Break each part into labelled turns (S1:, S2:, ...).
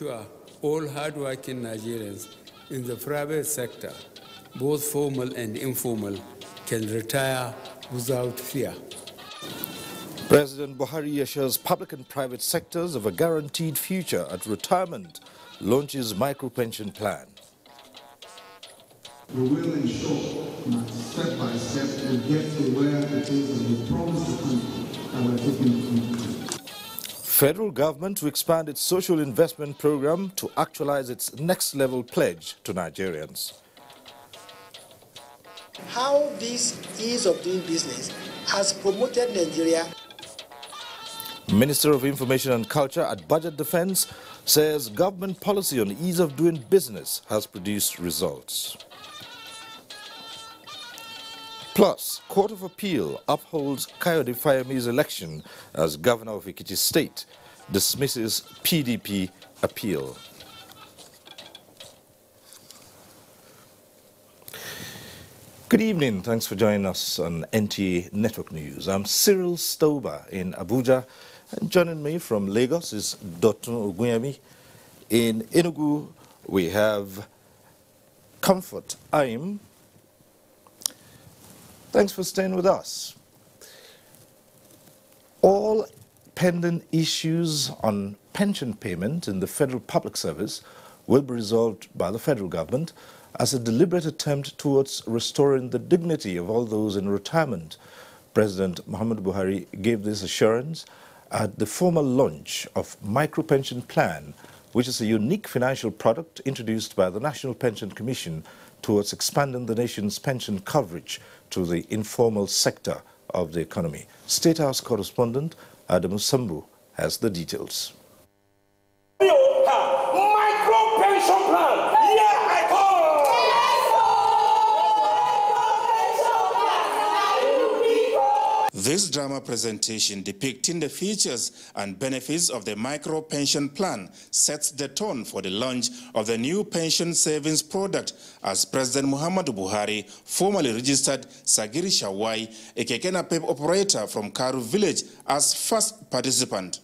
S1: ensure all hardworking Nigerians in the private sector, both formal and informal, can retire without fear.
S2: President Buhari assures public and private sectors of a guaranteed future at retirement, launches micro-pension plan.
S3: We will ensure that step by step we get to where it is that we promised the country and we're taking to.
S2: Federal government to expand its social investment program to actualize its next level pledge to Nigerians.
S4: How this ease of doing business has promoted Nigeria.
S2: Minister of Information and Culture at Budget Defense says government policy on ease of doing business has produced results. Plus, Court of Appeal upholds Kayode Fayemi's election as Governor of Ekiti State, dismisses PDP appeal. Good evening, thanks for joining us on NTA Network News. I'm Cyril Stober in Abuja, and joining me from Lagos is Dotun Ogunyemi. In Enugu, we have Comfort Aim. Thanks for staying with us. All pending issues on pension payment in the Federal Public Service will be resolved by the federal government as a deliberate attempt towards restoring the dignity of all those in retirement. President Muhammadu Buhari gave this assurance at the formal launch of Micro Pension Plan, which is a unique financial product introduced by the National Pension Commission towards expanding the nation's pension coverage to the informal sector of the economy. State House correspondent Adamu Sambu has the details.
S5: This drama presentation depicting the features and benefits of the micro pension plan sets the tone for the launch of the new pension savings product as President Muhammadu Buhari formally registered Sagiri Shawai, a keke napep operator from Karu village, as first participant.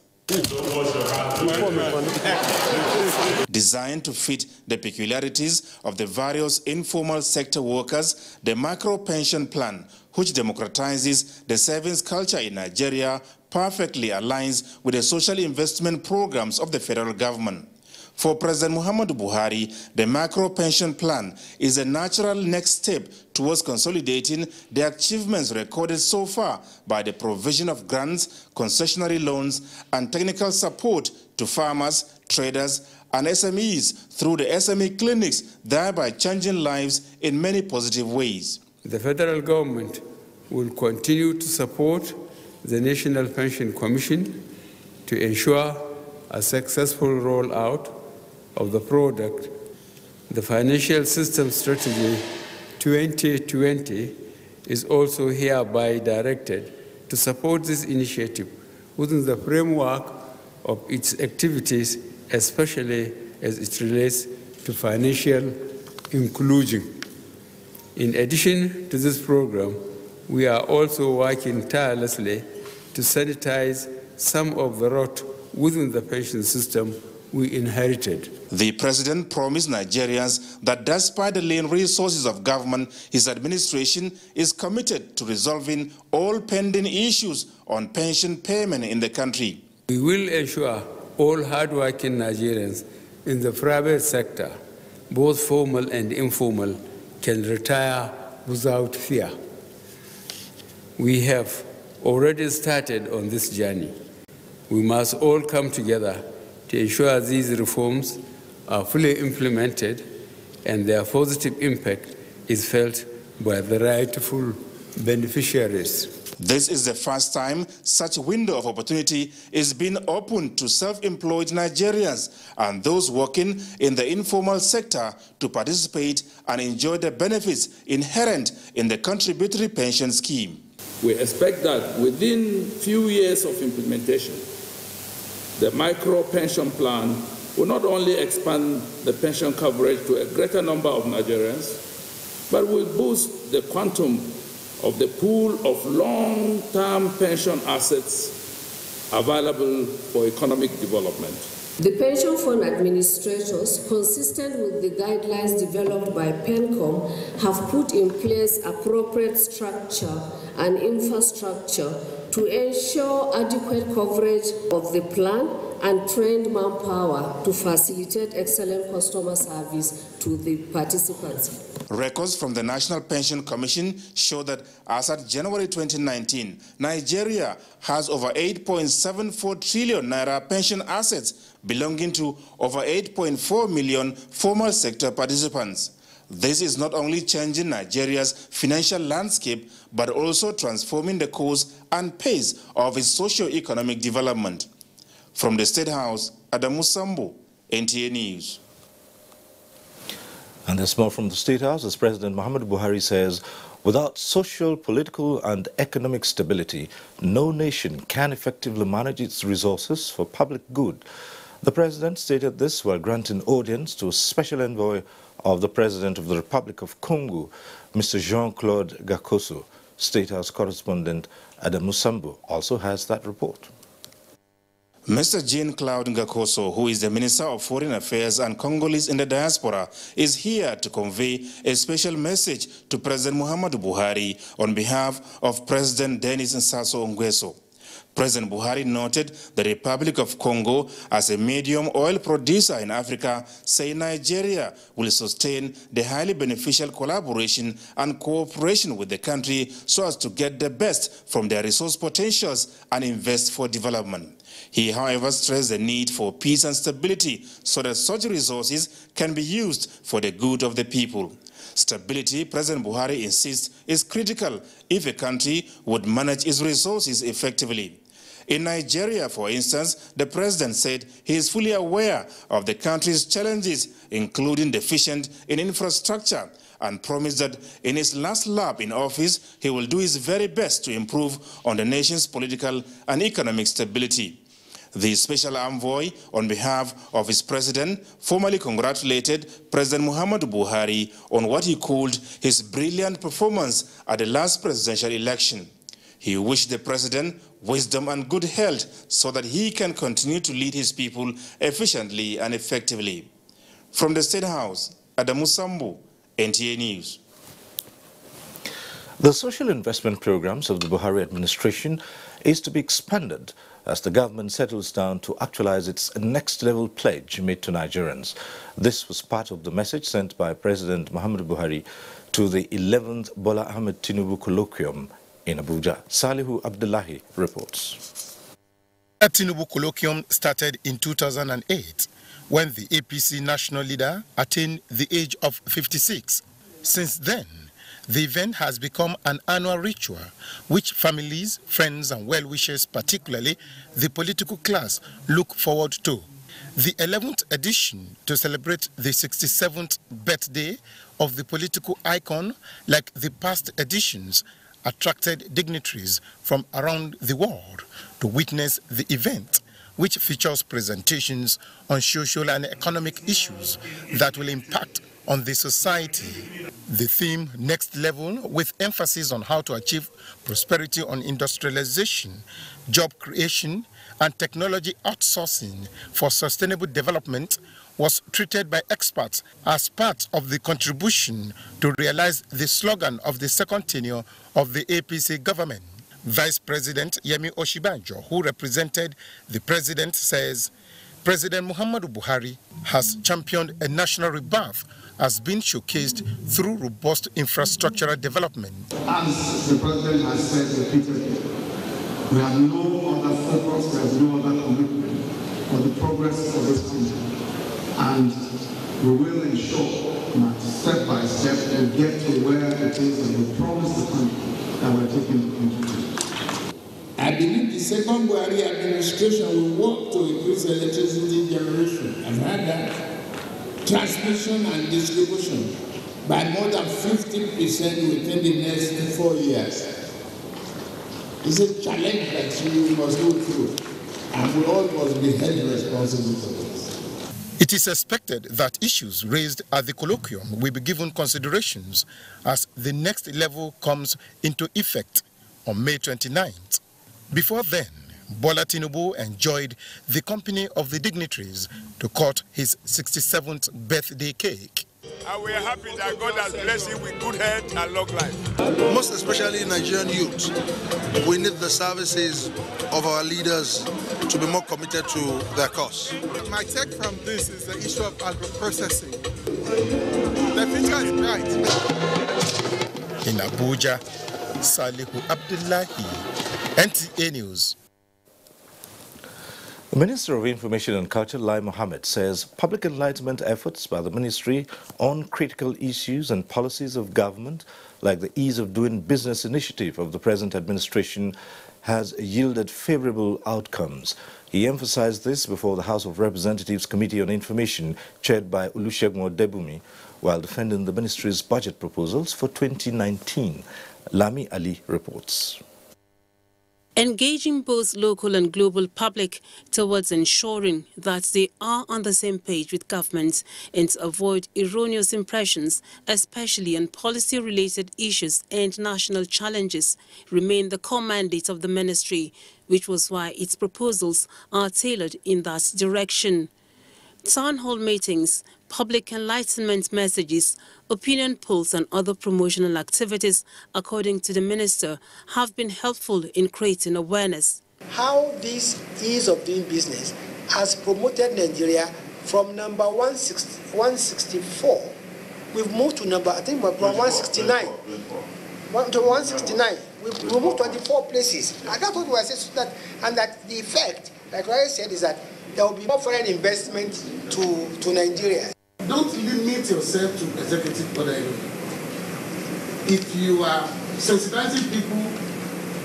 S5: Designed to fit the peculiarities of the various informal sector workers, the micro pension plan, which democratizes the savings culture in Nigeria, perfectly aligns with the social investment programs of the federal government. For President Muhammadu Buhari, the macro pension plan is a natural next step towards consolidating the achievements recorded so far by the provision of grants, concessionary loans, and technical support to farmers, traders, and SMEs through the SME clinics, thereby changing lives in many positive ways.
S1: The federal government will continue to support the National Pension Commission to ensure a successful rollout of the product. The Financial System Strategy 2020 is also hereby directed to support this initiative within the framework of its activities, especially as it relates to financial inclusion. In addition to this program, we are also working tirelessly to sanitize some of the rot within the pension system we inherited.
S5: The president promised Nigerians that despite the lean resources of government, his administration is committed to resolving all pending issues on pension payment in the country.
S1: We will ensure all hardworking Nigerians in the private sector, both formal and informal, can retire without fear. We have already started on this journey. We must all come together to ensure these reforms are fully implemented and their positive impact is felt by the rightful beneficiaries.
S5: This is the first time such a window of opportunity is being opened to self-employed Nigerians and those working in the informal sector to participate and enjoy the benefits inherent in the contributory pension scheme.
S6: We expect that within few years of implementation, the micro pension plan will not only expand the pension coverage to a greater number of Nigerians, but will boost the quantum of the pool of long-term pension assets available for economic development.
S7: The pension fund administrators, consistent with the guidelines developed by PENCOM, have put in place appropriate structure and infrastructure to ensure adequate coverage of the plan and trained manpower to facilitate excellent customer service to the participants.
S5: Records from the National Pension Commission show that as at January 2019, Nigeria has over 8.74 trillion naira pension assets belonging to over 8.4 million formal sector participants. This is not only changing Nigeria's financial landscape, but also transforming the course and pace of its socio-economic development. From the State House, Adamu Sambo, NTA News.
S2: And there's more from the State House as President Muhammad Buhari says, without social, political and economic stability, no nation can effectively manage its resources for public good. The President stated this while granting audience to a special envoy of the President of the Republic of Congo, Mr. Jean-Claude Gakoso. State House correspondent Adamu Sambo also has that report.
S5: Mr. Jean-Claude Gakoso, who is the Minister of Foreign Affairs and Congolese in the diaspora, is here to convey a special message to President Muhammadu Buhari on behalf of President Denis Sassou Nguesso. President Buhari noted the Republic of Congo as a medium oil producer in Africa, saying Nigeria will sustain the highly beneficial collaboration and cooperation with the country so as to get the best from their resource potentials and invest for development. He, however, stressed the need for peace and stability so that such resources can be used for the good of the people. Stability, President Buhari insists, is critical if a country would manage its resources effectively. In Nigeria, for instance, the president said he is fully aware of the country's challenges, including deficient in infrastructure, and promised that in his last lap in office, he will do his very best to improve on the nation's political and economic stability. The special envoy, on behalf of his president, formally congratulated President Muhammadu Buhari on what he called his brilliant performance at the last presidential election. He wished the president wisdom and good health so that he can continue to lead his people efficiently and effectively. From the State House, Adamu Sambu, NTA News.
S2: The social investment programs of the Buhari administration is to be expanded as the government settles down to actualize its next-level pledge made to Nigerians. This was part of the message sent by President Muhammadu Buhari to the 11th Bola Ahmed Tinubu colloquium in Abuja. Salihu Abdullahi reports.
S8: The Tinubu colloquium started in 2008 when the APC national leader attained the age of 56. Since then, the event has become an annual ritual which families, friends and well-wishers, particularly the political class, look forward to. The 11th edition, to celebrate the 67th birthday of the political icon, like the past editions, attracted dignitaries from around the world to witness the event, which features presentations on social and economic issues that will impact on the society. The theme, Next Level, with emphasis on how to achieve prosperity on industrialization, job creation, and technology outsourcing for sustainable development, was treated by experts as part of the contribution to realize the slogan of the second tenure of the APC government. Vice President Yemi Oshibanjo, who represented the president, says President Muhammadu Buhari has championed a national rebirth as being showcased through robust infrastructural development.
S3: As the president has said repeatedly, we have no other focus, we have no other commitment for the progress of this country. And we will ensure that step by step we get to where it is that we promise the country that we're taking the country to.
S9: I believe the second Buhari administration will work to increase electricity generation. I've heard that. Transmission and distribution by more than 50% within the next 4 years. It's a challenge that you must go through, and we all must be held responsible for this.
S8: It is expected that issues raised at the colloquium will be given considerations as the next level comes into effect on May 29th. Before then, Bola Tinubu enjoyed the company of the dignitaries to cut his 67th birthday cake.
S10: And we are happy that God has blessed him with good health and long life.
S11: Most especially Nigerian youth, we need the services of our leaders to be more committed to their cause.
S12: My take from this is the issue of agro-processing. The future is bright.
S8: In Abuja, Salihu Abdullahi, NTA News.
S2: The Minister of Information and Culture, Lai Mohammed, says public enlightenment efforts by the ministry on critical issues and policies of government, like the Ease of Doing Business initiative of the present administration, has yielded favorable outcomes. He emphasized this before the House of Representatives Committee on Information, chaired by Olusegun Odebumi, while defending the ministry's budget proposals for 2019. Lami Ali reports.
S13: Engaging both local and global public towards ensuring that they are on the same page with governments and to avoid erroneous impressions, especially on policy-related issues and national challenges, remain the core mandate of the ministry, which was why its proposals are tailored in that direction. Town hall meetings, public enlightenment messages, opinion polls and other promotional activities, according to the minister, have been helpful in creating awareness.
S4: How this ease of doing business has promoted Nigeria from number 164. We've moved to number, I think we're from 169. To 169. We've moved 24 places. And that's what we are saying. And that the effect, like I said, is that there will be more foreign investment to Nigeria.
S9: Don't limit yourself to executive order. If you are sensitizing people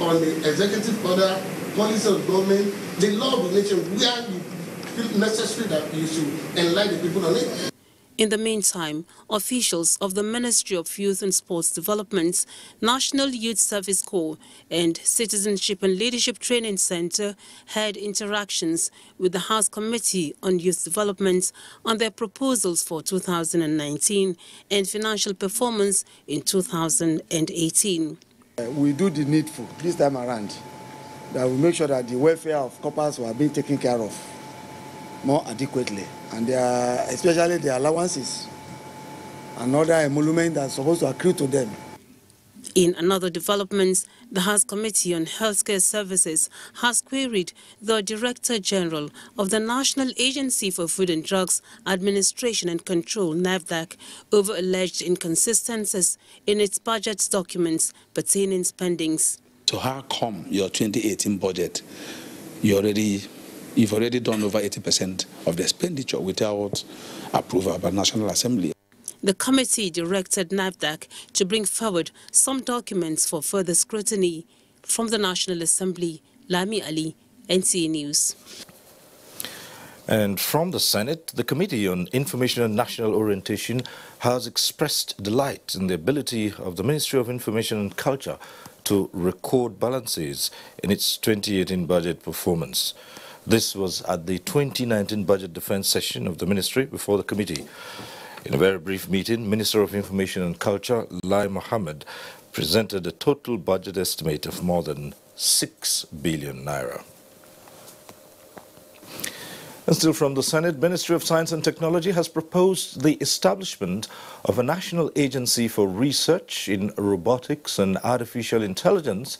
S9: on the executive order, policy of government, the law of the nation, where you feel necessary that you should enlighten people on it.
S13: In the meantime, officials of the Ministry of Youth and Sports Development, National Youth Service Corps, and Citizenship and Leadership Training Center had interactions with the House Committee on Youth Development on their proposals for 2019 and financial performance in 2018.
S14: We do the needful this time around, that we make sure that the welfare of corpers are being taken care of more adequately, and especially the allowances and other emoluments that are supposed to accrue to them.
S13: In another development, the House Committee on Healthcare Services has queried the Director General of the National Agency for Food and Drugs Administration and Control, NAFDAC, over alleged inconsistencies in its budget documents pertaining spendings.
S15: So how come your 2018 budget, you've already done over 80% of the expenditure without approval by National Assembly?
S13: The committee directed NAFDAC to bring forward some documents for further scrutiny. From the National Assembly, Lami Ali, NTA News.
S2: And from the Senate, the Committee on Information and National Orientation has expressed delight in the ability of the Ministry of Information and Culture to record balances in its 2018 budget performance. This was at the 2019 budget defense session of the ministry before the committee. In a very brief meeting, Minister of Information and Culture, Lai Mohammed, presented a total budget estimate of more than 6 billion naira. And still from the Senate, Ministry of Science and Technology has proposed the establishment of a national agency for research in robotics and artificial intelligence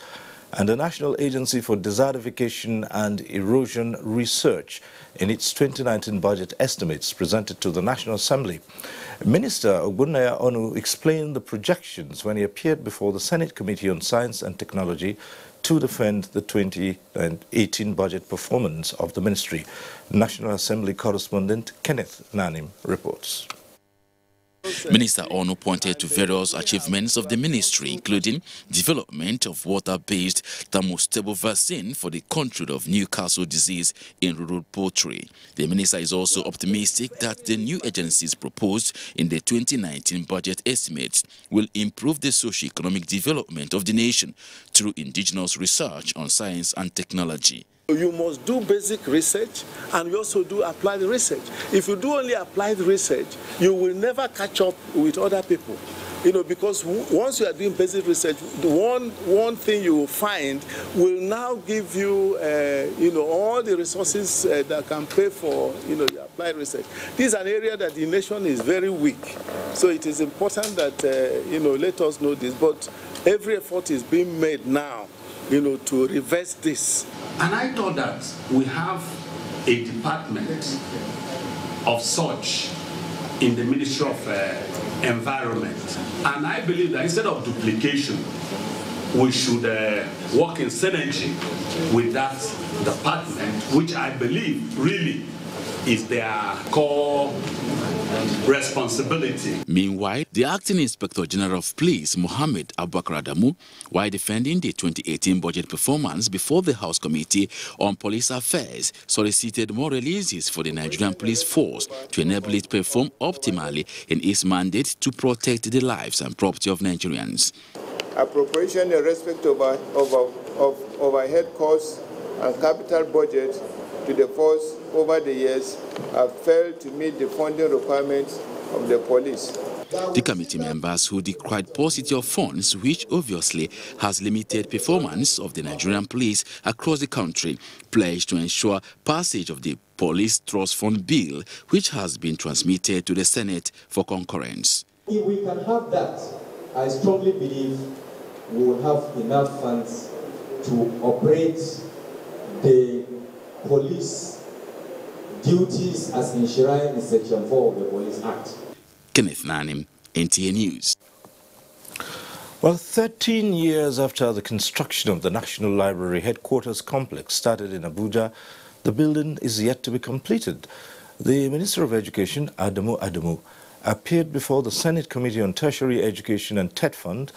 S2: and a National Agency for Desertification and Erosion Research in its 2019 budget estimates presented to the National Assembly. Minister Ogbonnaya Onu explained the projections when he appeared before the Senate Committee on Science and Technology to defend the 2018 budget performance of the ministry. National Assembly correspondent Kenneth Nanim reports.
S16: Minister Onu pointed to various achievements of the ministry, including development of water-based thermostable vaccine for the control of Newcastle disease in rural poultry. The minister is also optimistic that the new agencies proposed in the 2019 budget estimates will improve the socio-economic development of the nation through indigenous research on science and technology.
S17: You must do basic research and you also do applied research. If you do only applied research, you will never catch up with other people. because once you are doing basic research, the one thing you will find will now give you, all the resources that can pay for, your applied research. This is an area that the nation is very weak. So it is important that, let us know this. But every effort is being made now, to reverse this.
S18: And I thought that we have a department of such in the Ministry of Environment. And I believe that instead of duplication, we should work in synergy with that department, which I believe really is their core responsibility.
S16: Meanwhile, the Acting Inspector General of Police, Mohammed Abubakar Adamu, while defending the 2018 budget performance before the House Committee on Police Affairs, solicited more releases for the Nigerian police force to enable it perform optimally in its mandate to protect the lives and property of Nigerians.
S19: Appropriation in respect of overhead costs and capital budget to the force over the years have failed to meet the funding requirements of the police.
S16: The committee members who decried paucity of funds, which obviously has limited performance of the Nigerian police across the country, pledged to ensure passage of the Police Trust Fund Bill, which has been transmitted to the Senate for concurrence.
S20: If we can have that, I strongly believe we will have enough funds to operate the police duties as enshrined in Section 4 of the Police Act.
S16: Kenneth Nanim, NTA News.
S2: Well, 13 years after the construction of the National Library headquarters complex started in Abuja, the building is yet to be completed. The Minister of Education, Adamu, appeared before the Senate Committee on Tertiary Education and TED Fund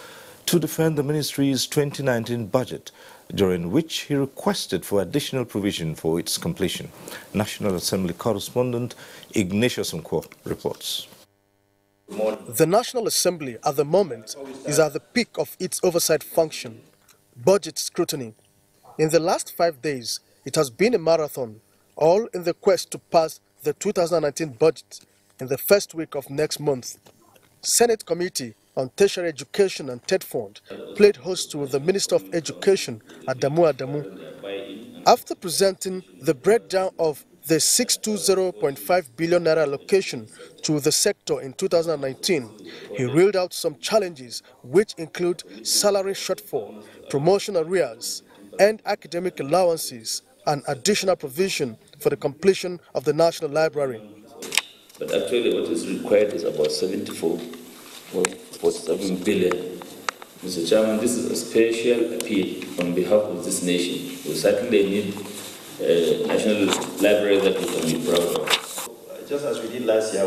S2: to defend the ministry's 2019 budget, during which he requested for additional provision for its completion. National Assembly correspondent Ignatius Nkwo reports.
S21: The National Assembly at the moment is at the peak of its oversight function, budget scrutiny. In the last 5 days, it has been a marathon, all in the quest to pass the 2019 budget in the first week of next month. Senate Committee on Tertiary Education and TED Fund played host to the Minister of Education, Adamu. After presenting the breakdown of the 620.5 billion naira allocation to the sector in 2019, he reeled out some challenges which include salary shortfall, promotion arrears, and academic allowances, and additional provision for the completion of the National Library.
S22: But actually what is required is about 47 billion. Mr. Chairman, this is a special appeal on behalf of this nation. We certainly need a national library that we can be proud of.
S23: Just as we did last year, I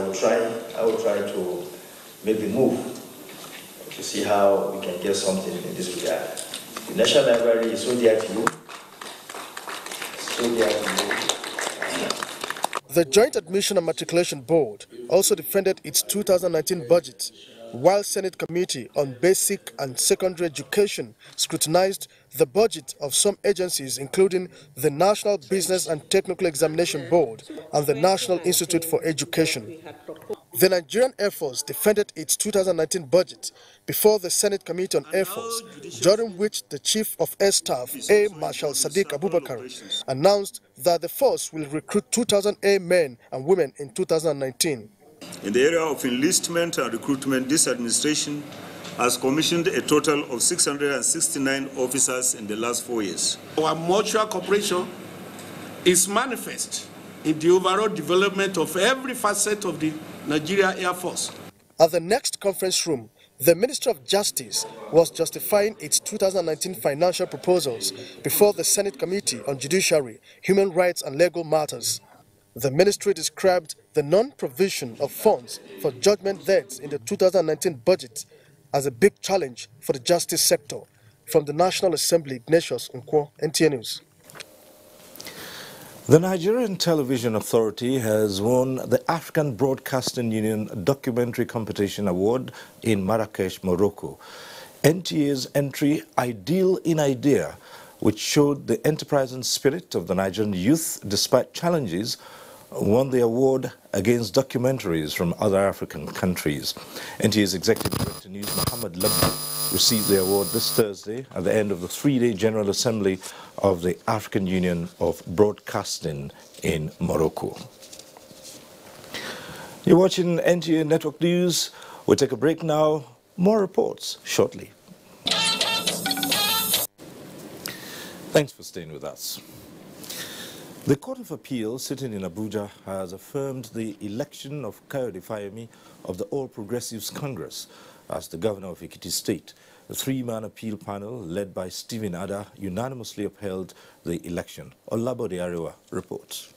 S23: will try to make the move to see how we can get something in this regard. The National Library is so dear to you. So dear to you.
S21: The Joint Admission and Matriculation Board also defended its 2019 budget, while Senate Committee on Basic and Secondary Education scrutinized the budget of some agencies, including the National Business and Technical Examination Board and the National Institute for Education. The Nigerian Air Force defended its 2019 budget before the Senate Committee on Air Force, during which the Chief of Air Staff, Air Marshal Sadiq Abubakar, announced that the force will recruit 2,000 airmen and women in 2019.
S24: In the area of enlistment and recruitment, this administration has commissioned a total of 669 officers in the last 4 years.
S9: Our mutual cooperation is manifest in the overall development of every facet of the Nigeria Air Force.
S21: At the next conference room, the Ministry of Justice was justifying its 2019 financial proposals before the Senate Committee on Judiciary, Human Rights and Legal Matters. The ministry described the non-provision of funds for judgment debts in the 2019 budget as a big challenge for the justice sector. From the National Assembly, Ignatius Nkwo, NTA News.
S2: The Nigerian Television Authority has won the African Broadcasting Union Documentary Competition Award in Marrakesh, Morocco. NTA's entry, Ideal in Idea, which showed the enterprising spirit of the Nigerian youth despite challenges, won the award against documentaries from other African countries. NTA's Executive Director News, Mohammed Labbi, received the award this Thursday at the end of the three-day General Assembly of the African Union of Broadcasting in Morocco. You're watching NTA Network News. We'll take a break now. More reports shortly. Thanks for staying with us. The Court of Appeal sitting in Abuja has affirmed the election of Kayode Fayemi of the All Progressives Congress as the governor of Ekiti State. The three-man appeal panel, led by Stephen Ada, unanimously upheld the election. Olabode Arewa reports.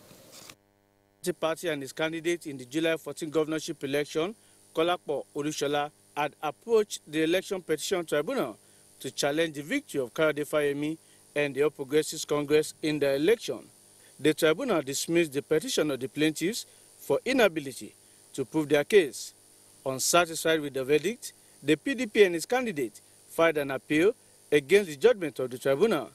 S1: The party and his candidate in the July 14 governorship election, Kolapo Olushola, had approached the election petition tribunal to challenge the victory of Kayode Fayemi and the All Progressives Congress in the election. The tribunal dismissed the petition of the plaintiffs for inability to prove their case. Unsatisfied with the verdict, the PDP and its candidate filed an appeal against the judgment of the tribunal.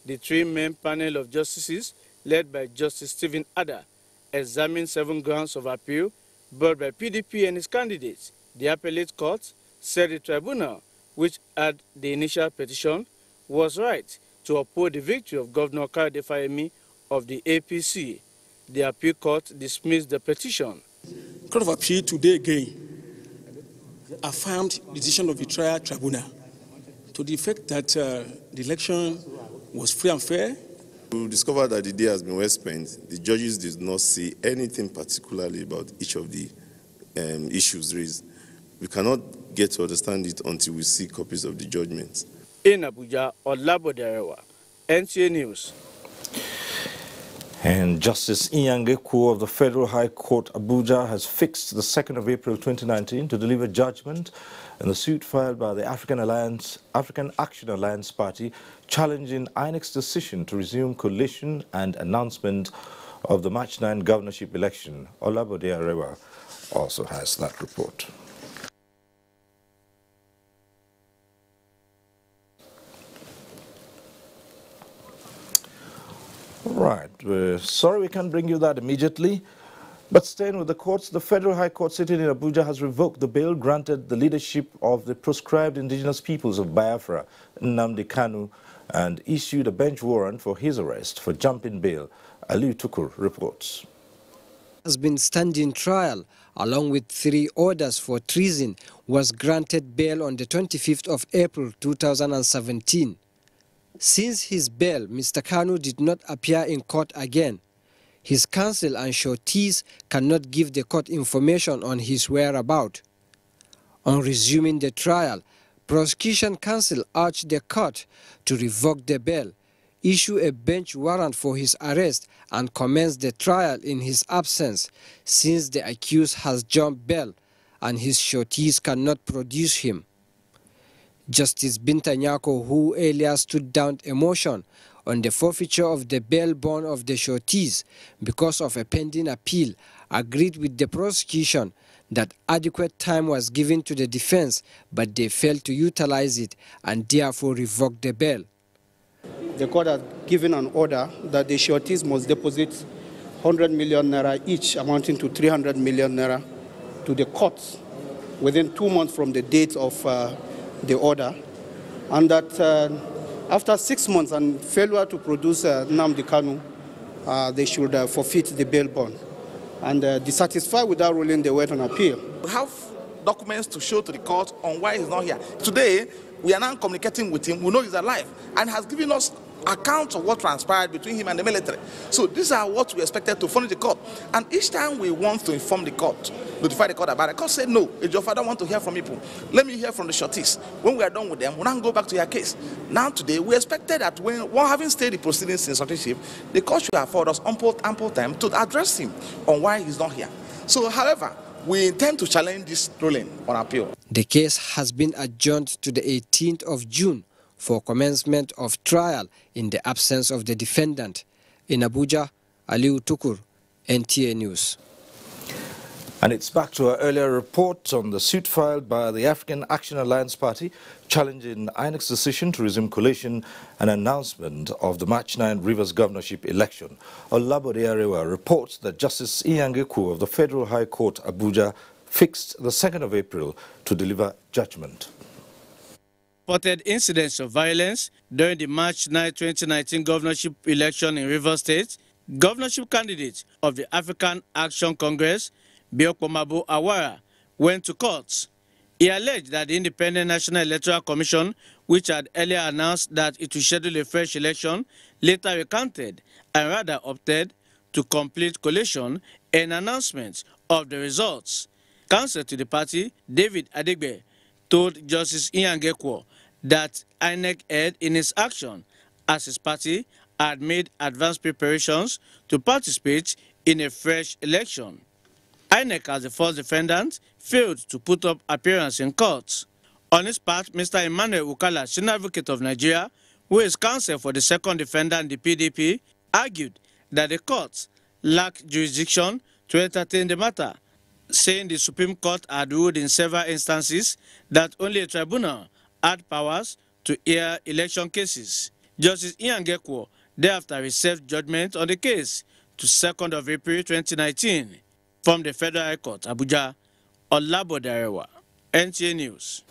S1: The three-man panel of justices, led by Justice Stephen Ada, examined 7 grounds of appeal brought by PDP and its candidates. The appellate court said the tribunal, which had the initial petition, was right to uphold the victory of Governor Kayode Fayemi of the APC. The appeal court dismissed the petition.
S5: The Court of Appeal today again affirmed the decision of the trial tribunal to the effect that the election was free and fair.
S6: We discovered that the day has been well spent. The judges did not see anything particularly about each of the issues raised. We cannot get to understand it until we see copies of the judgments.
S1: In Abuja, Olabode Arewa, NTA News.
S2: And Justice Iyangeku of the Federal High Court Abuja has fixed the 2nd of April 2019 to deliver judgment in the suit filed by the African Action Alliance Party challenging INEC's decision to resume collation and announcement of the March 9 governorship election. Olabode Arewa also has that report. Right, we're sorry we can't bring you that immediately, but staying with the courts, the Federal High Court sitting in Abuja has revoked the bail granted the leadership of the proscribed indigenous peoples of Biafra, Nnamdi Kanu, and issued a bench warrant for his arrest for jumping bail. Aliu Tukur reports.
S7: Has been standing trial, along with 3 orders for treason, was granted bail on the 25th of April 2017. Since his bail, Mr. Kanu did not appear in court again. His counsel and sureties cannot give the court information on his whereabouts. On resuming the trial, prosecution counsel urged the court to revoke the bail, issue a bench warrant for his arrest, and commence the trial in his absence, since the accused has jumped bail and his sureties cannot produce him. Justice Binta Nyako, who earlier stood down a motion on the forfeiture of the bail bond of the sureties because of a pending appeal, agreed with the prosecution that adequate time was given to the defense, but they failed to utilize it and therefore revoked the bail.
S25: The court has given an order that the sureties must deposit 100 million naira each, amounting to 300 million naira, to the courts within 2 months from the date of the order, and that after 6 months and failure to produce Nnamdi Kanu, they should forfeit the bail bond. And dissatisfied with that ruling, they went on appeal.
S26: We have documents to show to the court on why he's not here. Today, we are now communicating with him. We know he's alive and has given us accounts of what transpired between him and the military. So these are what we expected to furnish the court. And each time we want to inform the court, notify the court about it, the court said, no, your father want to hear from people. Let me hear from the sureties. When we are done with them, we'll now go back to your case. Now today, we expected that when having stayed the proceedings in suretyship, the court should afford us ample time to address him on why he's not here. So, however, we intend to challenge this ruling on appeal.
S7: The case has been adjourned to the 18th of June for commencement of trial in the absence of the defendant. In Abuja, Aliu Tukur, NTA News.
S2: And it's back to our earlier report on the suit filed by the African Action Alliance Party challenging INEC's decision to resume collation and announcement of the March 9 Rivers governorship election. Olabode Arewa reports that Justice Iyangeku of the Federal High Court, Abuja, fixed the 2nd of April to deliver judgment.
S1: Reported incidents of violence during the March 9, 2019 governorship election in Rivers State, governorship candidate of the African Action Congress, Biokpomabo Awara, went to court. He alleged that the Independent National Electoral Commission, which had earlier announced that it would schedule a fresh election, later recanted and rather opted to complete collation and announcement of the results. Counsel to the party, David Adegbe, told Justice Iyangeku that INEC erred in its action as his party had made advanced preparations to participate in a fresh election. INEC, as the first defendant, failed to put up appearance in court. On his part, Mr. Emmanuel Ukala, senior advocate of Nigeria, who is counsel for the second defendant, the PDP, argued that the court lacked jurisdiction to entertain the matter, saying the Supreme Court had ruled in several instances that only a tribunal had powers to hear election cases. Justice Iyangeku thereafter received judgment on the case to 2nd of April 2019 from the Federal High Court, Abuja. Olabode Arewa, NTA News.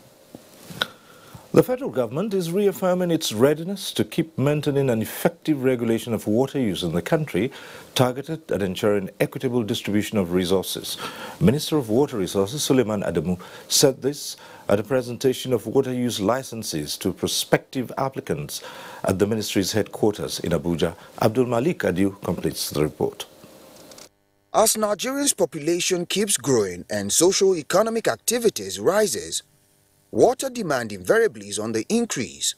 S2: The federal government is reaffirming its readiness to keep maintaining an effective regulation of water use in the country, targeted at ensuring equitable distribution of resources. Minister of Water Resources Suleiman Adamu said this at a presentation of water use licenses to prospective applicants at the ministry's headquarters in Abuja. Abdul Malik Adiu completes the report.
S3: As Nigeria's population keeps growing and socio-economic activities rises, water demand invariably is on the increase.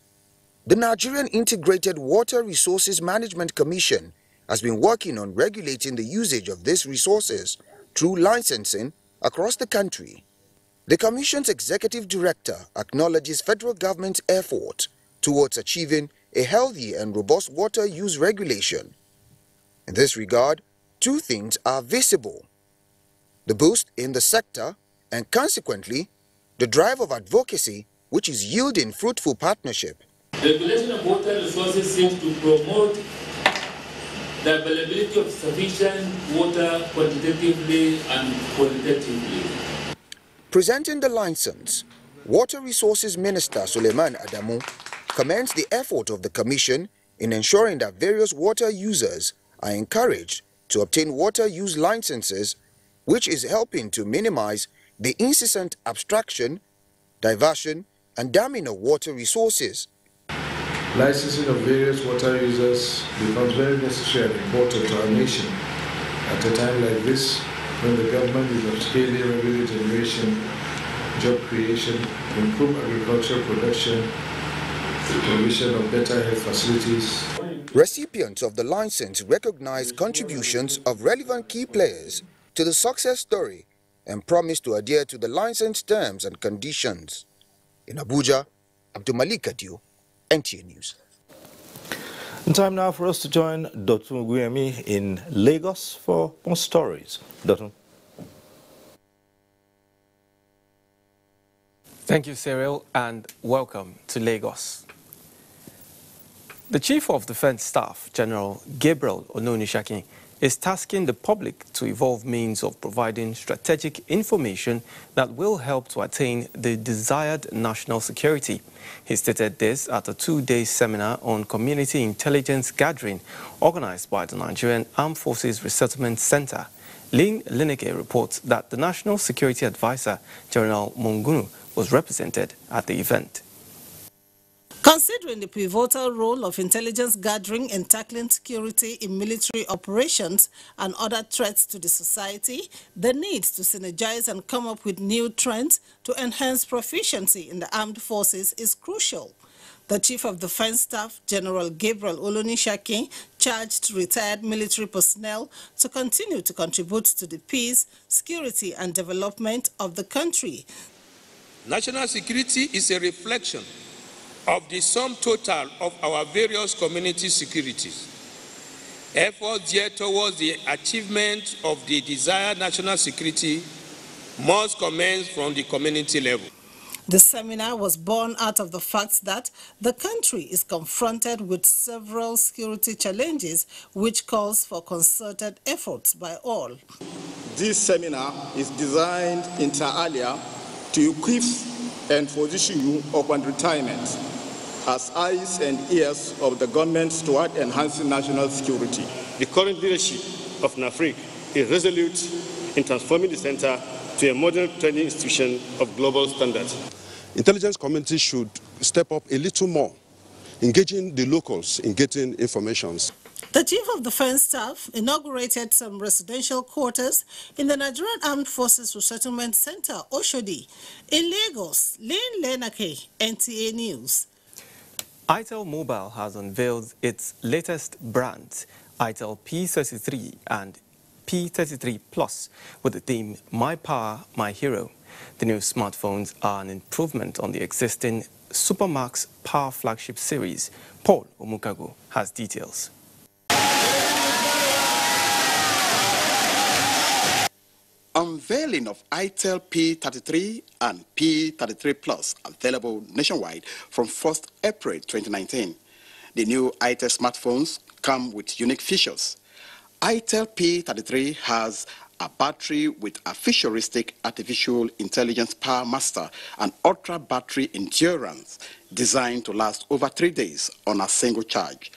S3: The Nigerian Integrated Water Resources Management Commission has been working on regulating the usage of these resources through licensing across the country. The Commission's Executive Director acknowledges federal government's effort towards achieving a healthy and robust water use regulation. In this regard, two things are visible: the boost in the sector and consequently the drive of advocacy, which is yielding fruitful partnership.
S22: Regulation of water resources seems to promote the availability of sufficient water quantitatively and qualitatively.
S3: Presenting the license, Water Resources Minister Suleiman Adamu commends the effort of the Commission in ensuring that various water users are encouraged to obtain water use licenses, which is helping to minimize the incessant abstraction, diversion, and damming of water resources.
S4: Licensing of various water users becomes very necessary and important to our nation at a time like this, when the government is upscaling revenue generation, job creation, improved agricultural production, provision of better health facilities.
S3: Recipients of the license recognize contributions of relevant key players to the success story and promise to adhere to the license terms and conditions. In Abuja, Abdul Malik Adiu, NTA News.
S2: And time now for us to join Dr. Guyemi in Lagos for more stories. Dr.
S8: Thank you, Cyril, and welcome to Lagos. The Chief of Defense Staff, General Gabriel Ononishakin, is tasking the public to evolve means of providing strategic information that will help to attain the desired national security. He stated this at a two-day seminar on community intelligence gathering organized by the Nigerian Armed Forces Resettlement Center. Lynn Lineke reports that the National Security Advisor, General Mungunu, was represented at the event.
S10: Considering the pivotal role of intelligence gathering in tackling security in military operations and other threats to the society, the need to synergize and come up with new trends to enhance proficiency in the armed forces is crucial. The Chief of Defense Staff, General Gabriel Olonishakin, charged retired military personnel to continue to contribute to the peace, security, and development of the country.
S11: National security is a reflection of the sum total of our various community securities. Efforts geared towards the achievement of the desired national security must commence from the community level.
S10: The seminar was born out of the fact that the country is confronted with several security challenges, which calls for concerted efforts by all.
S12: This seminar is designed inter alia to equip and position you upon retirement as eyes and ears of the government toward enhancing national security.
S13: The current leadership of NAFRIC is resolute in transforming the center to a modern training institution of global standards.
S14: Intelligence community should step up a little more, engaging the locals in getting information.
S10: The Chief of Defense Staff inaugurated some residential quarters in the Nigerian Armed Forces Resettlement Center, Oshodi, in Lagos. Lane Lenake, NTA News.
S8: ITEL Mobile has unveiled its latest brands, ITEL P33 and P33 Plus, with the theme My Power, My Hero. The new smartphones are an improvement on the existing Supermax Power flagship series. Paul Omukago has details.
S15: Unveiling of ITEL P33 and P33 Plus available nationwide from 1st April 2019. The new ITEL smartphones come with unique features. ITEL P33 has a battery with a futuristic artificial intelligence power master and ultra battery endurance designed to last over 3 days on a single charge,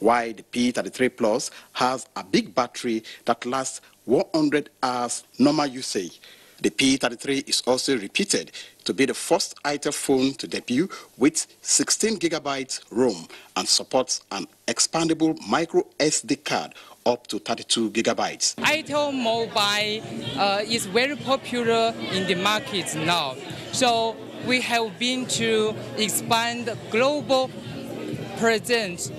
S15: while the P33 Plus has a big battery that lasts 100 hours normal usage. The P33 is also reputed to be the first ITEL phone to debut with 16 gigabytes ROM and supports an expandable micro SD card up to 32 gigabytes.
S17: ITEL Mobile is very popular in the market now. So we have been to expand global presence.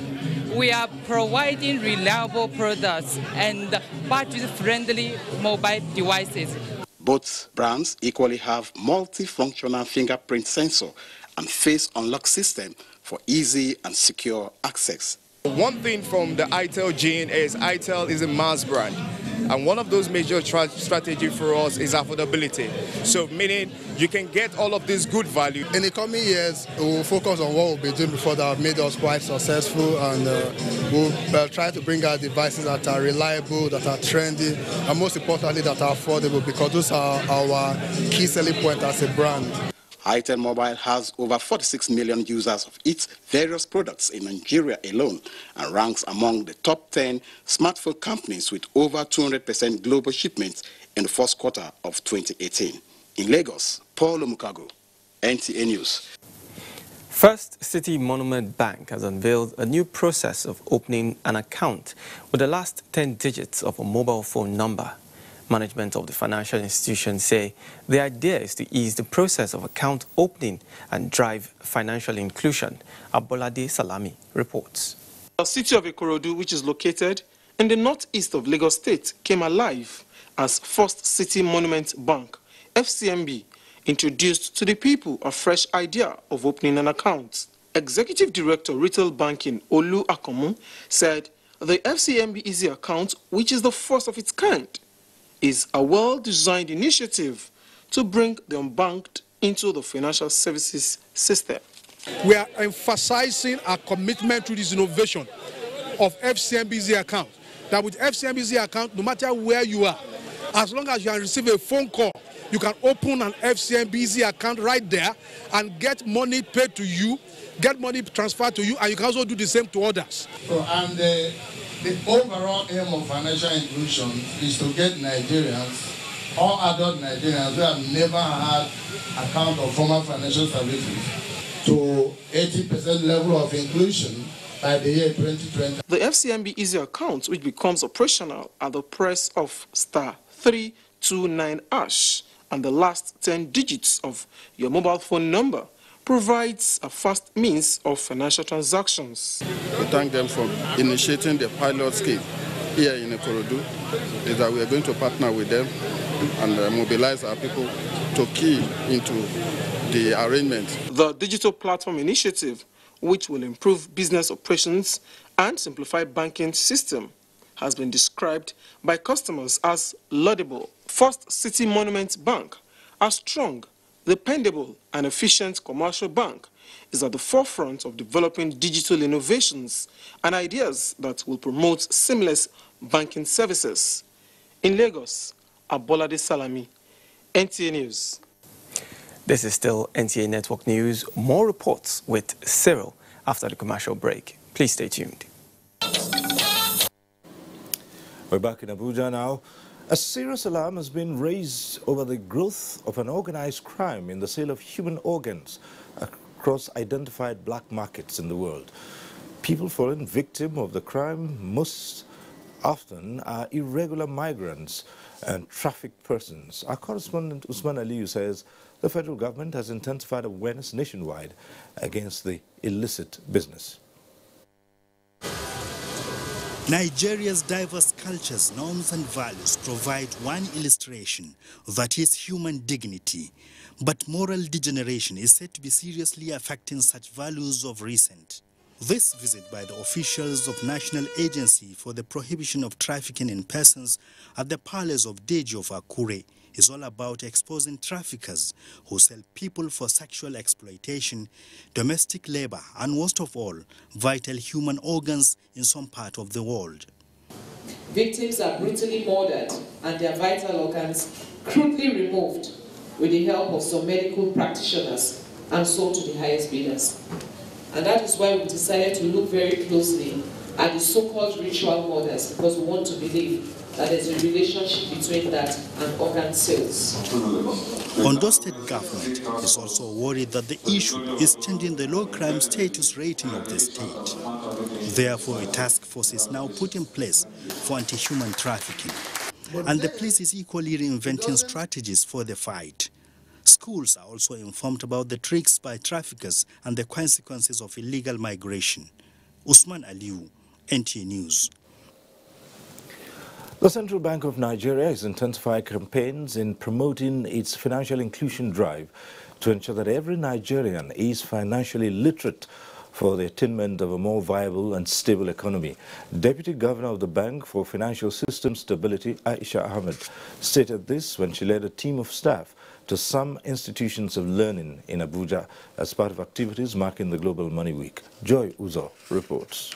S17: We are providing reliable products and budget-friendly mobile devices.
S15: Both brands equally have multifunctional fingerprint sensor and face unlock system for easy and secure access.
S18: One thing from the ITEL gene is ITEL is a mass brand. And one of those major strategies for us is affordability. So meaning you can get all of this good value.
S27: In the coming years, we'll focus on what we've been doing before that have made us quite successful, and we'll try to bring out devices that are reliable, that are trendy, and most importantly that are affordable, because those are our key selling point as a brand.
S15: ITEL Mobile has over 46 million users of its various products in Nigeria alone and ranks among the top 10 smartphone companies with over 200% global shipments in the first quarter of 2018. In Lagos, Paul Omukago, NTA News.
S8: First City Monument Bank has unveiled a new process of opening an account with the last 10 digits of a mobile phone number. Management of the financial institution say the idea is to ease the process of account opening and drive financial inclusion. Abolade Salami reports.
S28: The city of Ikorodu, which is located in the northeast of Lagos State, came alive as First City Monument Bank, FCMB, introduced to the people a fresh idea of opening an account. Executive Director Retail Banking Olu Akomu said the FCMB Easy Account, which is the first of its kind, is a well-designed initiative to bring the unbanked into the financial services system.
S29: We are emphasizing our commitment to this innovation of FCMBZ account. That with FCMBZ account, no matter where you are, as long as you can receive a phone call, you can open an FCMBZ account right there and get money paid to you, get money transferred to you, and you can also do the same to others.
S9: The overall aim of financial inclusion is to get Nigerians, all adult Nigerians who have never had account of formal financial services, to 80% level of inclusion by the year 2020.
S28: The FCMB Easy Account, which becomes operational at the press of *329# and the last 10 digits of your mobile phone number, provides a fast means of financial transactions.
S14: We thank them for initiating the pilot scheme here in Ikorodu. Is that we are going to partner with them and mobilize our people to key into the arrangement.
S28: The digital platform initiative, which will improve business operations and simplify banking system, has been described by customers as laudable First City Monument Bank, a strong, dependable, and efficient commercial bank, is at the forefront of developing digital innovations and ideas that will promote seamless banking services. In Lagos, Abolade Salami, NTA News.
S8: This is still NTA Network News. More reports with Cyril after the commercial break. Please stay tuned.
S2: We're back in Abuja now. A serious alarm has been raised over the growth of an organized crime in the sale of human organs across identified black markets in the world. People falling victim of the crime most often are irregular migrants and trafficked persons. Our correspondent Usman Aliyu says the federal government has intensified awareness nationwide against the illicit business.
S5: Nigeria's diverse cultures, norms and values provide one illustration, that is human dignity. But moral degeneration is said to be seriously affecting such values of recent. This visit by the officials of National Agency for the Prohibition of Trafficking in Persons at the Palace of Deji of Akure is all about exposing traffickers who sell people for sexual exploitation, domestic labor, and worst of all, vital human organs in some part of the world.
S6: Victims are brutally murdered and their vital organs crudely removed with the help of some medical practitioners and sold to the highest bidders. And that is why we decided to look very closely at the so-called ritual murders, because we want to believe that there's a relationship between that and organ sales.
S5: Ondo State government is also worried that the issue is changing the low crime status rating of the state. Therefore, a task force is now put in place for anti-human trafficking. And the police is equally reinventing strategies for the fight. Schools are also informed about the tricks by traffickers and the consequences of illegal migration. Usman Aliyu, NTA News.
S2: The Central Bank of Nigeria has intensified campaigns in promoting its financial inclusion drive to ensure that every Nigerian is financially literate for the attainment of a more viable and stable economy. Deputy Governor of the Bank for Financial System Stability, Aisha Ahmed, stated this when she led a team of staff to some institutions of learning in Abuja as part of activities marking the Global Money Week. Joy Uzo reports.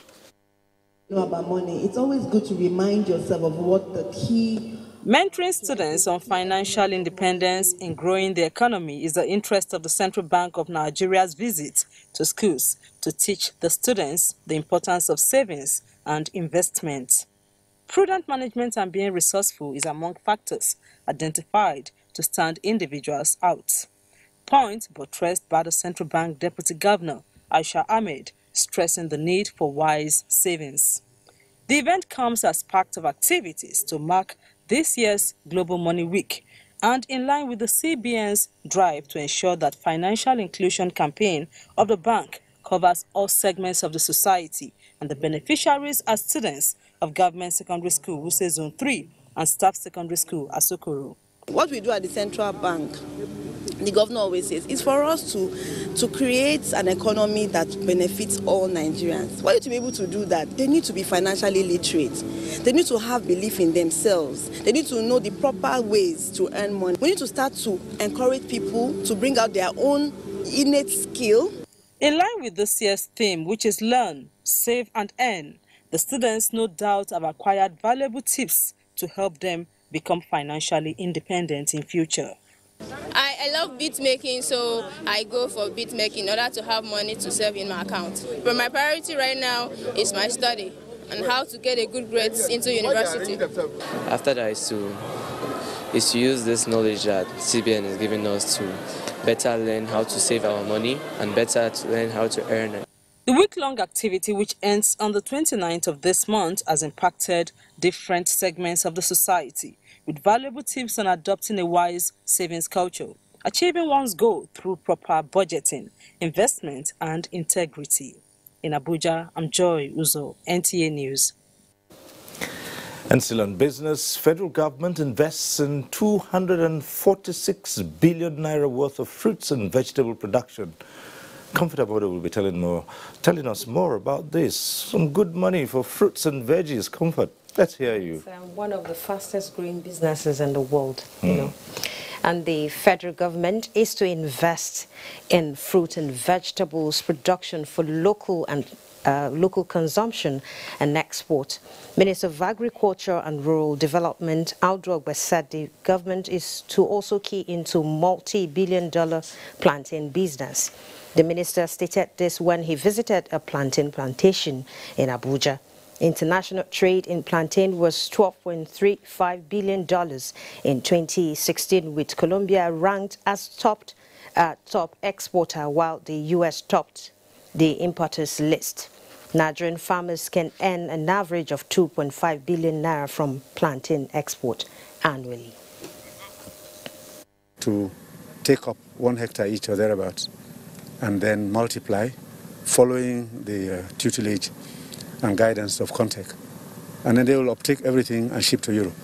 S16: About money, it's always good to remind yourself of what the key...
S19: Mentoring students on financial independence in growing the economy is the interest of the Central Bank of Nigeria's visit to schools to teach the students the importance of savings and investment. Prudent management and being resourceful is among factors identified to stand individuals out. Point buttressed by the Central Bank Deputy Governor, Aisha Ahmed, stressing the need for wise savings. The event comes as part of activities to mark this year's Global Money Week and in line with the CBN's drive to ensure that financial inclusion campaign of the bank covers all segments of the society, and the beneficiaries are students of Government Secondary School, Wuse Zone 3, and Staff Secondary School, Asokoro.
S16: What we do at the Central Bank, the governor always says, is for us to create an economy that benefits all Nigerians. For you to be able to do that, they need to be financially literate. They need to have belief in themselves. They need to know the proper ways to earn money. We need to start to encourage people to bring out their own innate skill.
S19: In line with this year's theme, which is Learn, Save and Earn, the students no doubt have acquired valuable tips to help them become financially independent in future.
S20: I love beat making, so I go for beat making in order to have money to save in my account. But my priority right now is my study and how to get a good grades into university.
S21: After that is to use this knowledge that CBN is giving us to better learn how to save our money and better to learn how to earn it.
S19: The week-long activity, which ends on the 29th of this month, has impacted different segments of the society with valuable tips on adopting a wise savings culture, achieving one's goal through proper budgeting, investment and integrity. In Abuja, I'm Joy Uzo, NTA News.
S2: And still on business, federal government invests in 246 billion naira worth of fruits and vegetable production. Comfort Aboda will be telling us more about this. Some good money for fruits and veggies. Comfort. Let's hear you.
S1: It's one of the fastest growing businesses in the world, you know. And the federal government is to invest in fruit and vegetables production for local and local consumption and export. Minister of Agriculture and Rural Development, Aldrogbe, said the government is to also key into multi-billion-dollar plantain business. The minister stated this when he visited a plantain plantation in Abuja. International trade in plantain was $12.35 billion in 2016, with Colombia ranked as top exporter, while the U.S. topped the importers list. Nigerian farmers can earn an average of 2.5 billion naira from plantain export annually.
S3: To take up 1 hectare each or thereabouts and then multiply, following the tutelage and guidance of Contech. And then they will uptake everything and ship to Europe.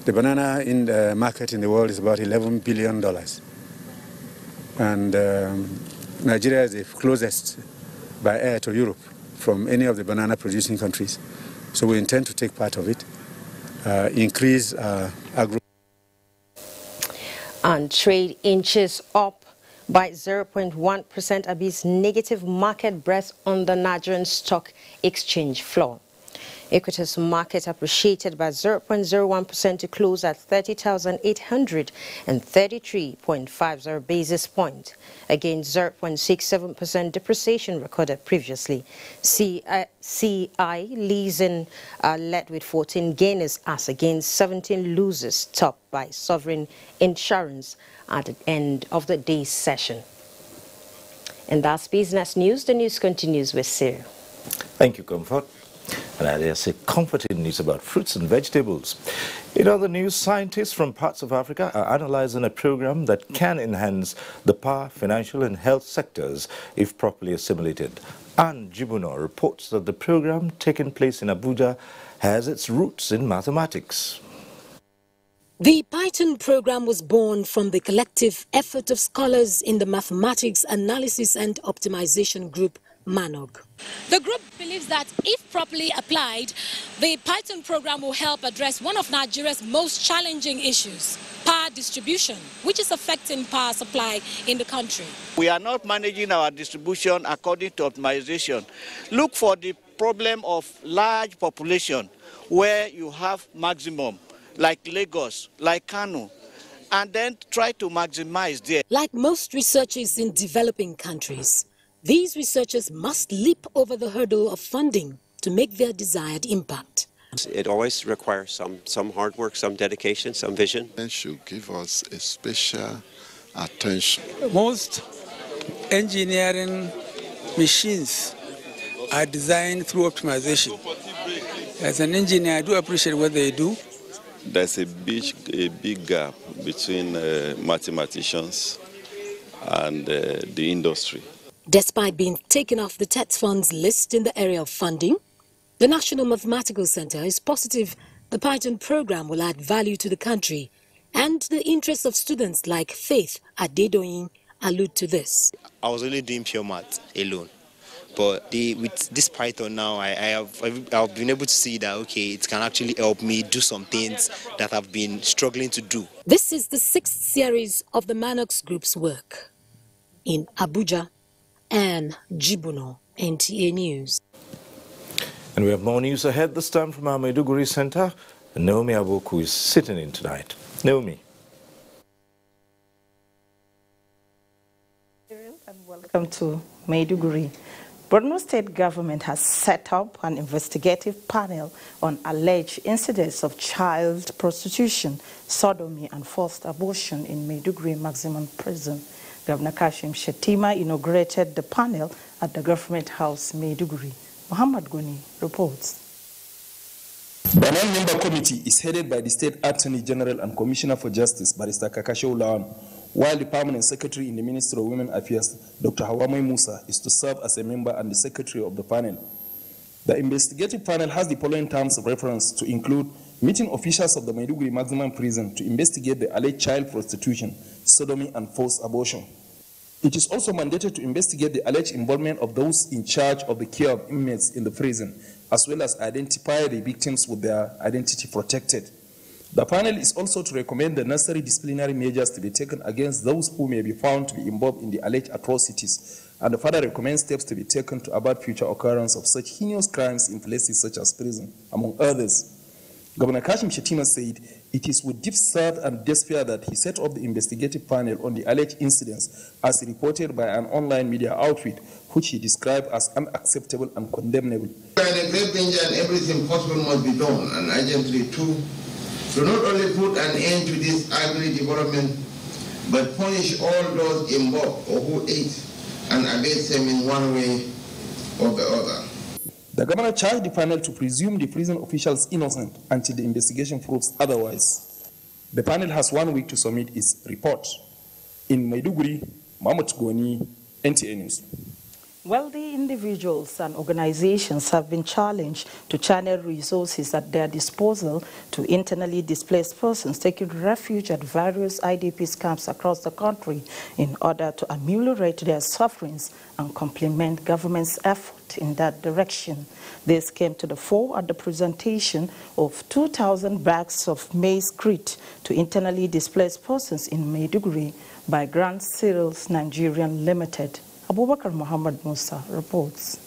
S3: The banana in the market in the world is about $11 billion. And Nigeria is the closest by air to Europe from any of the banana producing countries. So we intend to take part of it, increase agro.
S1: And trade inches up by 0.1% amidst negative market breadth on the Nigerian stock exchange floor. Equities market appreciated by 0.01% to close at 30,833.50 basis points, against 0.67% depreciation recorded previously. CI leasing led with 14 gainers as against 17 losers, topped by sovereign insurance at the end of the day's session. And that's business news. The news continues with Cyril.
S2: Thank you, Comfort. And I dare say comforting news about fruits and vegetables. In other news, scientists from parts of Africa are analyzing a program that can enhance the power, financial and health sectors if properly assimilated. And Jibuno reports that the program taking place in Abuja has its roots in mathematics.
S4: The Python program was born from the collective effort of scholars in the Mathematics Analysis and Optimization Group, MANOG.
S7: The group believes that if properly applied, the Python program will help address one of Nigeria's most challenging issues, power distribution, which is affecting power supply in the country.
S22: We are not managing our distribution according to optimization. Look for the problem of large population where you have maximum, like Lagos, like Kanu, and then try to maximize there.
S4: Like most researchers in developing countries, these researchers must leap over the hurdle of funding to make their desired impact.
S23: It always requires some hard work, some dedication, some vision.
S24: They should give us a special attention.
S25: Most engineering machines are designed through optimization. As an engineer, I do appreciate what they do.
S26: There's a big gap between mathematicians and the industry.
S4: Despite being taken off the TETS funds list in the area of funding, the National Mathematical Center is positive the Python program will add value to the country, and the interests of students like Faith Adedoyin allude to this.
S30: I was only doing pure math alone, but with this Python now, I've been able to see that, okay, it can actually help me do some things that I've been struggling to do.
S4: This is the 6th series of the Manox Group's work. In Abuja, and Jibuno, NTA News.
S2: And we have more news ahead, this time from our Maiduguri Center. Naomi Aboku is sitting in tonight. Naomi.
S31: And welcome to Maiduguri. Borno State government has set up an investigative panel on alleged incidents of child prostitution, sodomy and forced abortion in Maiduguri Maximum Prison. Governor Kashim Shettima inaugurated the panel at the Government House, Maiduguri. Muhammad Goni reports.
S32: The nine-member committee is headed by the State Attorney General and Commissioner for Justice, Barrister Kakasho Ulawan, while the Permanent Secretary in the Ministry of Women Affairs, Dr. Hawamai Musa, is to serve as a member and the Secretary of the panel. The investigative panel has the following terms of reference to include meeting officials of the Maiduguri Maximum Prison to investigate the alleged child prostitution, sodomy and forced abortion. It is also mandated to investigate the alleged involvement of those in charge of the care of inmates in the prison, as well as identify the victims with their identity protected. The panel is also to recommend the necessary disciplinary measures to be taken against those who may be found to be involved in the alleged atrocities, and further recommend steps to be taken to avert future occurrence of such heinous crimes in places such as prison, among others. Governor Kashim Shettima said it is with deep sad and despair that he set up the investigative panel on the alleged incidents as reported by an online media outfit, which he described as unacceptable and condemnable.
S9: We are in a great danger and everything possible must be done, and urgently too, to not only put an end to this ugly development, but punish all those involved or who aid and abet them in one way or the other.
S32: The governor charged the panel to presume the prison officials innocent until the investigation proves otherwise. The panel has 1 week to submit its report. In Maiduguri, Mahmoud Goni, NTA News.
S31: Wealthy individuals and organizations have been challenged to channel resources at their disposal to internally displaced persons taking refuge at various IDPs camps across the country in order to ameliorate their sufferings and complement government's effort in that direction. This came to the fore at the presentation of 2,000 bags of maize grit to internally displaced persons in Maiduguri by Grand Cereals Nigerian Limited. Abubakar Muhammad Musa reports.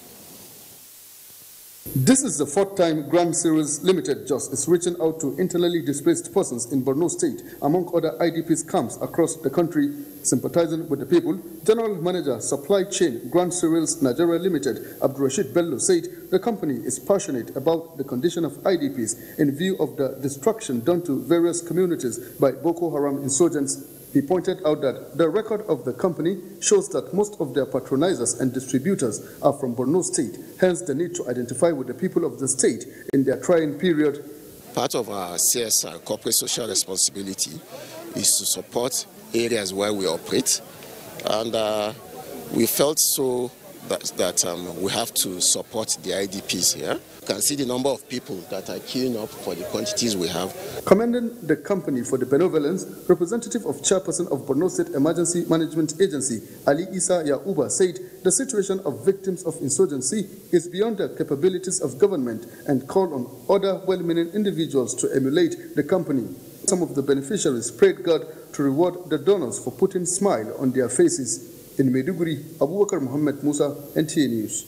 S10: This is the fourth time Grand Cereals Limited just is reaching out to internally displaced persons in Borno State, among other IDPs camps across the country, sympathizing with the people. General Manager, Supply Chain, Grand Cereals Nigeria Limited, Abdurrashid Bello, said the company is passionate about the condition of IDPs in view of the destruction done to various communities by Boko Haram insurgents. He pointed out that the record of the company shows that most of their patronizers and distributors are from Borno State, hence the need to identify with the people of the state in their trying period.
S11: Part of our CSR, corporate social responsibility, is to support areas where we operate, and we felt so that we have to support the IDPs here. You can see the number of people that are queuing up for the quantities we have.
S10: Commending the company for the benevolence, representative of chairperson of Borno State Emergency Management Agency, Ali Isa Yauba, said the situation of victims of insurgency is beyond the capabilities of government and called on other well-meaning individuals to emulate the company. Some of the beneficiaries prayed God to reward the donors for putting smile on their faces. In Maiduguri, Abubakar Muhammad Musa, NTA News.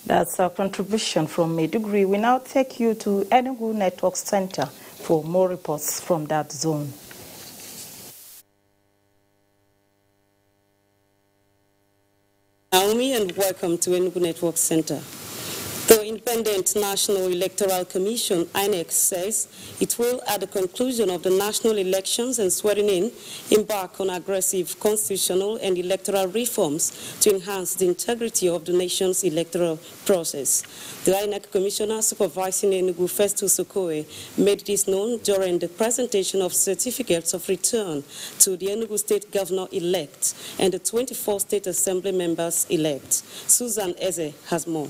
S31: That's our contribution from Maiduguri. We now take you to Enugu Network Center for more reports from that zone.
S12: Naomi, and welcome to Enugu Network Center. The Independent National Electoral Commission, INEC, says it will, at the conclusion of the national elections and swearing in, embark on aggressive constitutional and electoral reforms to enhance the integrity of the nation's electoral process. The INEC Commissioner supervising Enugu, Festus Okoye, made this known during the presentation of certificates of return to the Enugu State Governor-elect and the 24 State Assembly members-elect. Susan Eze has more.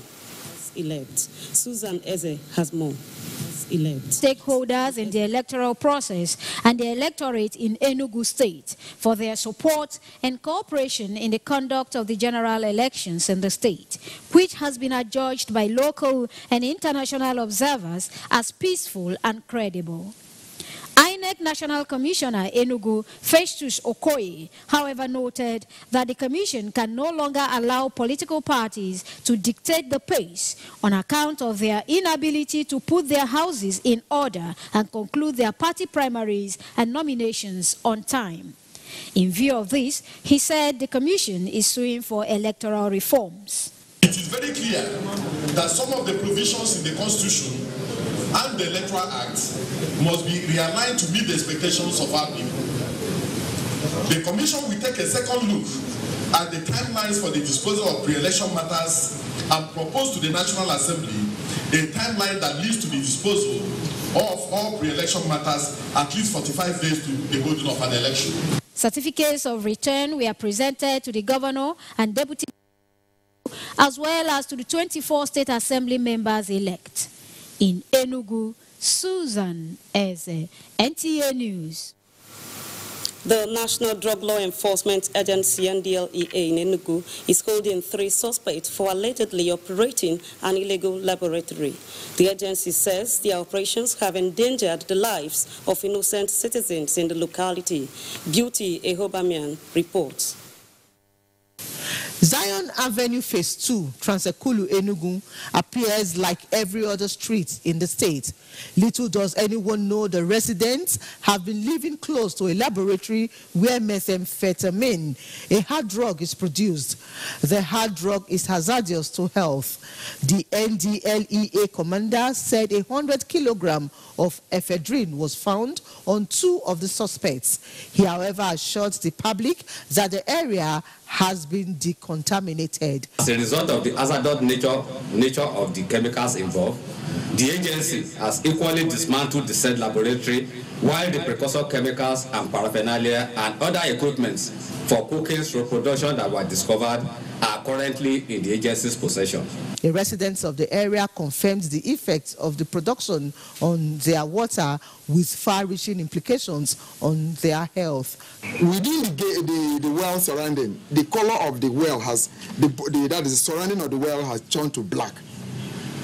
S12: Susan Eze has more.
S7: Stakeholders in the electoral process and the electorate in Enugu State for their support and cooperation in the conduct of the general elections in the state, which has been adjudged by local and international observers as peaceful and credible. INEC National Commissioner Enugu, Festus Okoye, however, noted that the Commission can no longer allow political parties to dictate the pace on account of their inability to put their houses in order and conclude their party primaries and nominations on time. In view of this, he said the Commission is suing for electoral reforms.
S13: It is very clear that some of the provisions in the Constitution and the Electoral Act must be realigned to meet the expectations of our people. The Commission will take a second look at the timelines for the disposal of pre-election matters and propose to the National Assembly a timeline that leads to the disposal of all pre-election matters at least 45 days to the holding of an election.
S7: Certificates of return were presented to the Governor and Deputy, as well as to the 24 State Assembly members-elect. In Enugu, Susan Eze, NTA News.
S12: The National Drug Law Enforcement Agency, NDLEA, in Enugu, is holding 3 suspects for allegedly operating an illegal laboratory. The agency says their operations have endangered the lives of innocent citizens in the locality. Beauty Ehobamian reports.
S5: Zion Avenue Phase 2, Transekulu, Enugu, appears like every other street in the state. Little does anyone know the residents have been living close to a laboratory where methamphetamine, a hard drug, is produced. The hard drug is hazardous to health. The NDLEA commander said 100 kilograms of ephedrine was found on 2 of the suspects. He, however, assured the public that the area has been decontaminated.
S6: As a result of the hazardous nature of the chemicals involved, the agency has equally dismantled the said laboratory, while the precursor chemicals and paraphernalia and other equipments for cocaine's reproduction that were discovered are currently in the agency's possession.
S5: The residents of the area confirmed the effects of the production on their water with far-reaching implications on their health.
S8: Within the well surrounding, the color of the well has, that is the surrounding of the well has turned to black.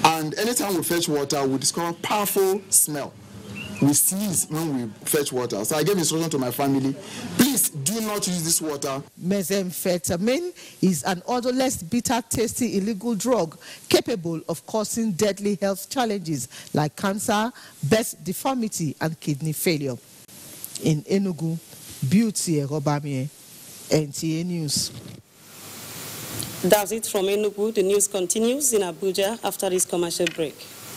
S8: And anytime we fetch water, we discover powerful smell. We sneeze when we fetch water. So I gave instruction to my family, please do not use this water.
S5: Methamphetamine is an odorless, bitter, tasty, illegal drug capable of causing deadly health challenges like cancer, birth deformity, and kidney failure. In Enugu, Beauty Ehobamian, NTA News.
S12: That's it from Enugu. The news continues in Abuja after this commercial break.